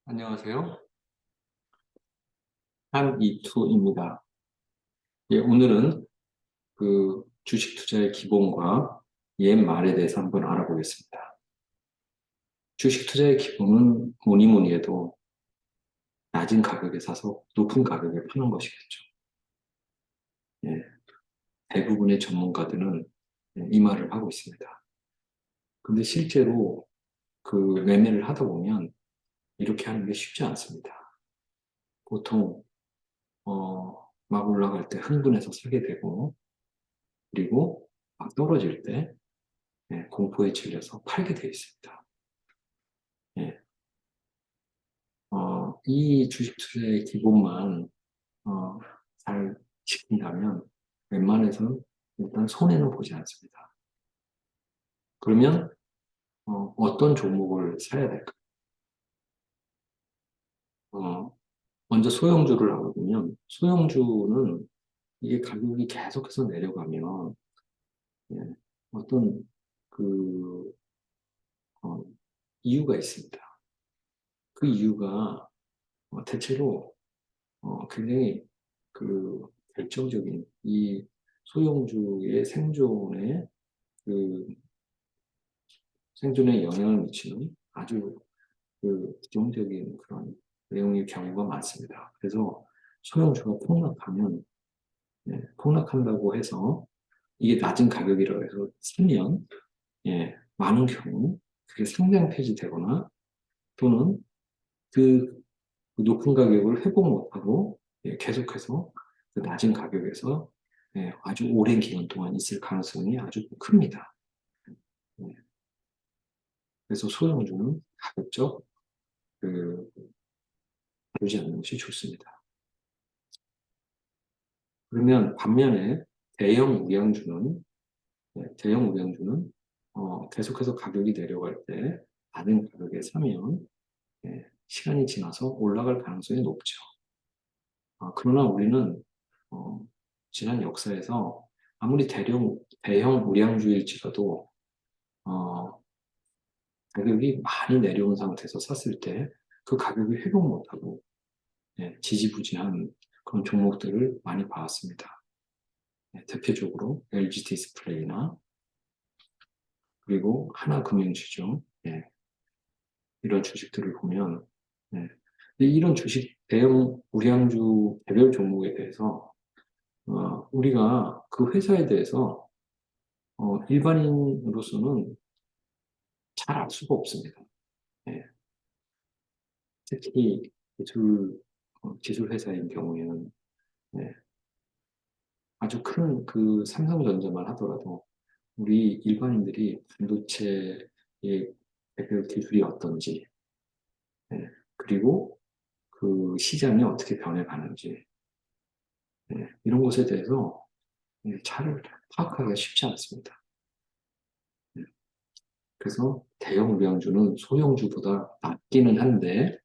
안녕하세요. 한이투입니다. 예, 오늘은 주식 투자의 기본과 옛말에 대해서 한번 알아보겠습니다. 주식 투자의 기본은 뭐니 뭐니 해도 낮은 가격에 사서 높은 가격에 파는 것이겠죠. 예, 대부분의 전문가들은 이 말을 하고 있습니다. 근데 실제로 그 매매를 하다 보면 이렇게 하는 게 쉽지 않습니다. 보통 막 올라갈 때 흥분해서 사게 되고, 그리고 막 떨어질 때 공포에 질려서 팔게 되어 있습니다. 예, 이 주식 투자의 기본만 어, 잘 지킨다면 웬만해서 일단 손해는 보지 않습니다. 그러면 떤 종목을 사야 될까? 어, 먼저 소형주를 하고 보면 소형주는 이게 가격이 계속해서 내려가면 예, 어떤 그 어, 이유가 있습니다. 그 이유가 대체로 굉장히 그 결정적인 이 소형주의 그 생존에 영향을 미치는 아주 기본적인 그런 내용의 경우가 많습니다. 그래서 소형주가 폭락하면, 폭락한다고 해서 이게 낮은 가격이라고 해서 사면, 많은 경우 그게 상장 폐지되거나 또는 그 높은 가격을 회복 못하고 계속해서 그 낮은 가격에서 아주 오랜 기간 동안 있을 가능성이 아주 큽니다. 예, 그래서 소형주는 가급적 그 다루지 않는 것이 좋습니다. 그러면 반면에 대형 우량주는 계속해서 가격이 내려갈 때 낮은 가격에 사면 시간이 지나서 올라갈 가능성이 높죠. 그러나 우리는 어, 지난 역사에서 아무리 대형 우량주일지라도 어, 가격이 많이 내려온 상태에서 샀을 때 그 가격이 회복 못하고 지지부진한 그런 종목들을 많이 봐왔습니다. 대표적으로 LG 디스플레이나 그리고 하나금융지주 이런 주식들을 보면 예, 근데 이런 대형 우량주 개별 종목에 대해서 우리가 그 회사에 대해서 일반인으로서는 잘 알 수가 없습니다. 예, 특히 기술 회사인 경우에는 예, 아주 큰 그 삼성전자만 하더라도 우리 일반인들이 반도체의 개별 기술이 어떤지, 그리고 그 시장이 어떻게 변해가는지, 이런 것에 대해서 잘 파악하기가 쉽지 않습니다. 예, 그래서 대형 우량주는 소형주보다 낮기는 한데,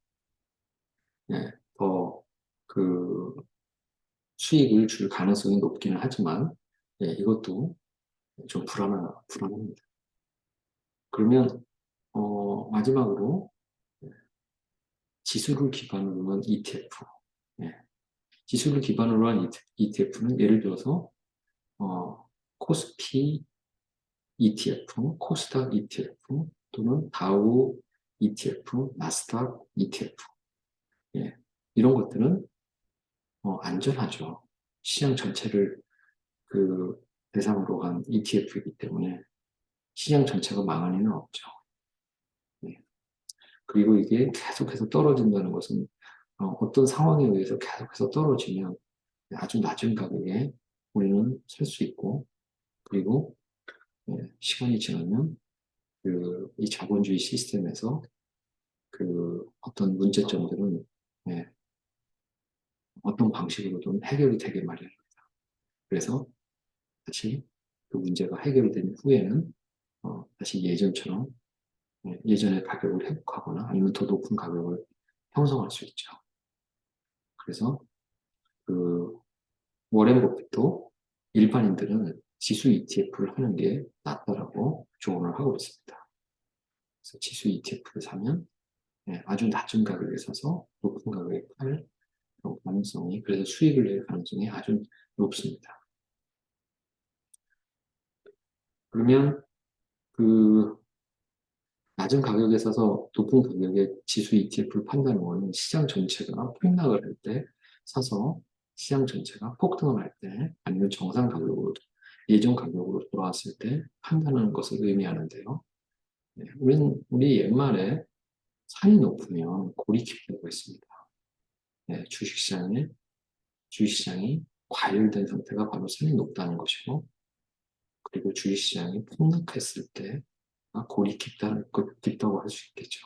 더 그 수익을 줄 가능성이 높기는 하지만, 이것도 좀 불안합니다. 그러면, 마지막으로 지수를 기반으로 한 ETF. 예, 지수를 기반으로 한 ETF는 예를 들어서, 코스피 ETF, 코스닥 ETF, 또는 다우 ETF, 나스닥 ETF. 예, 이런 것들은 안전하죠. 시장 전체를 그 대상으로 한 ETF이기 때문에 시장 전체가 망할 리는 없죠. 예. 그리고 이게 계속해서 떨어진다는 것은 어떤 상황에 의해서 계속해서 떨어지면 아주 낮은 가격에 우리는 살 수 있고, 그리고 시간이 지나면 이 자본주의 시스템에서 그 어떤 문제점들은 어떤 방식으로든 해결이 되게 마련입니다. 그래서 다시 그 문제가 해결된 후에는 다시 예전처럼 예전의 가격을 회복하거나 아니면 더 높은 가격을 형성할 수 있죠. 그래서 그 워렌 버핏도 일반인들은 지수 ETF를 하는 게 낫다라고 조언을 하고 있습니다. 그래서 지수 ETF를 사면 아주 낮은 가격에 사서 높은 가격에 팔 그런 가능성이, 그래서 수익을 낼 가능성이 아주 높습니다. 그러면 그 낮은 가격에 사서 높은 가격에 지수 ETF를 판다는 거는 시장 전체가 폭락을 할 때 사서 시장 전체가 폭등을 할 때 아니면 정상 가격으로 예전 가격으로 돌아왔을 때 판다는 것을 의미하는데요. 우리 옛말에 산이 높으면 골이 깊다고 했습니다. 주식시장이 과열된 상태가 바로 산이 높다는 것이고, 그리고 주식시장이 폭락했을 때 골이 깊다고 할 수 있겠죠.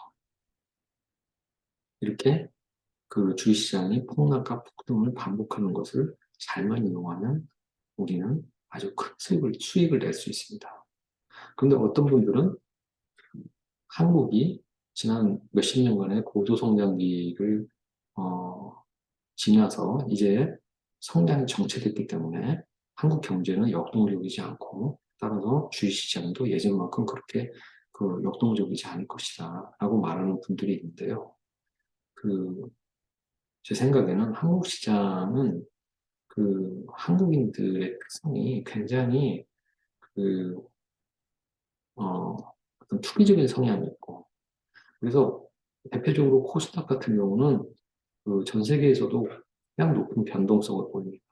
이렇게 그 주식시장이 폭락과 폭등을 반복하는 것을 잘만 이용하면 우리는 아주 큰 수익을 낼 수 있습니다. 그런데 어떤 분들은 한국이 지난 몇십 년간의 고도성장기를 지나서 이제 성장이 정체됐기 때문에 한국 경제는 역동적이지 않고, 따라서 주식시장도 예전만큼 그렇게 역동적이지 않을 것이다 라고 말하는 분들이 있는데요. 제 생각에는 한국 시장은 한국인들의 특성이 굉장히 그, 어, 어떤 투기적인 성향이 있고, 그래서 대표적으로 코스닥 같은 경우는 전 세계에서도 가장 높은 변동성을 보입니다.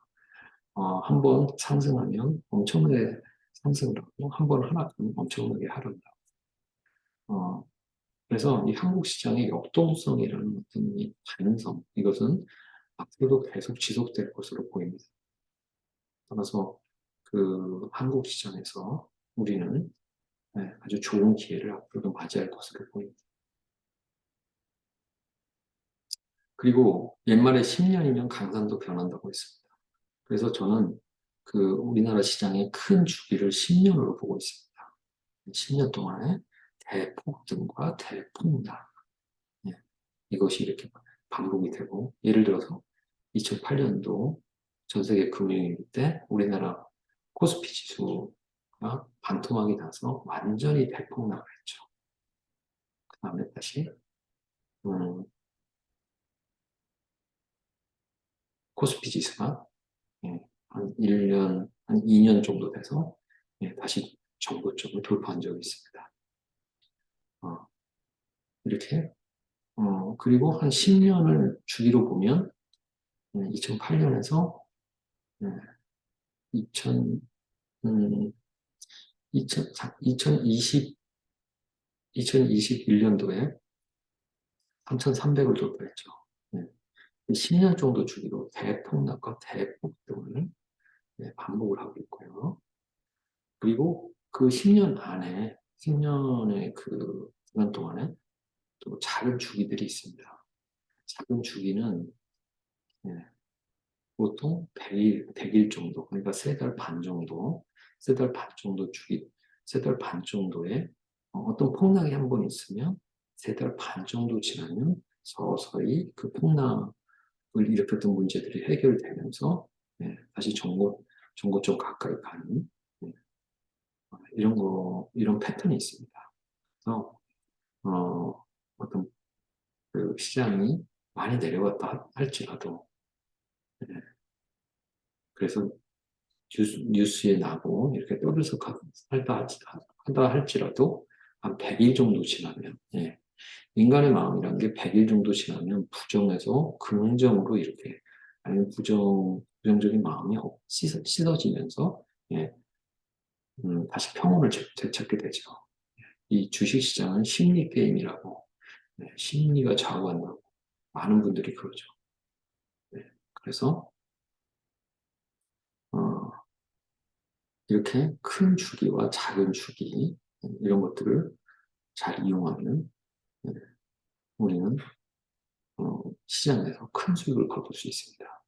한번 상승하면 엄청나게 상승을 하고, 한 번 하락하면 엄청나게 하락을 하고. 그래서 이 한국 시장의 역동성이라는 어떤 이 가능성, 이것은 앞으로도 계속 지속될 것으로 보입니다. 따라서 한국 시장에서 우리는 아주 좋은 기회를 앞으로도 맞이할 것으로 보입니다. 그리고 옛말에 10년이면 강산도 변한다고 했습니다. 그래서 저는 우리나라 시장의 큰 주기를 10년으로 보고 있습니다. 10년 동안에 대폭등과 대폭락, 이것이 이렇게 반복이 되고, 예를 들어서 2008년도 전 세계 금융위기 때 우리나라 코스피 지수가 반토막이 나서 완전히 대폭락을 했죠. 그 다음에 다시 코스피 지수가 한 1년, 한 2년 정도 돼서 다시 정고점을 돌파한 적이 있습니다. 이렇게 그리고 한 10년을 주기로 보면 2008년에서 2000, 음, 2020, 2021년도에 3,300을 돌파했죠. 10년 정도 주기로 대폭락과 대폭등을 반복을 하고 있고요. 그리고 그 10년 안에, 10년의 그 기간 동안에 또 작은 주기들이 있습니다. 작은 주기는 보통 100일 정도, 그러니까 3달 반 정도, 3달 반 정도 주기, 3달 반 정도의 어떤 폭락이 한 번 있으면 3달 반 정도 지나면 서서히 그 폭락을 일으켰던 문제들이 해결되면서 다시 정고점 가까이 가는 이런 패턴이 있습니다. 그래서 어떤 시장이 많이 내려왔다 할지라도, 그래서 뉴스에 나고 이렇게 하다 할지라도 한 100일 정도 지나면, 인간의 마음이라는 게 100일 정도 지나면 부정에서 긍정으로 이렇게, 아니면 부정적인 마음이 씻어지면서 다시 평온을 되찾게 되죠. 이 주식시장은 심리 게임이라고, 심리가 좌우한다고 많은 분들이 그러죠. 그래서 이렇게 큰 주기와 작은 주기, 이런 것들을 잘 이용하면 우리는 시장에서 큰 수익을 거둘 수 있습니다.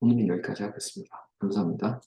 오늘은 여기까지 하겠습니다. 감사합니다.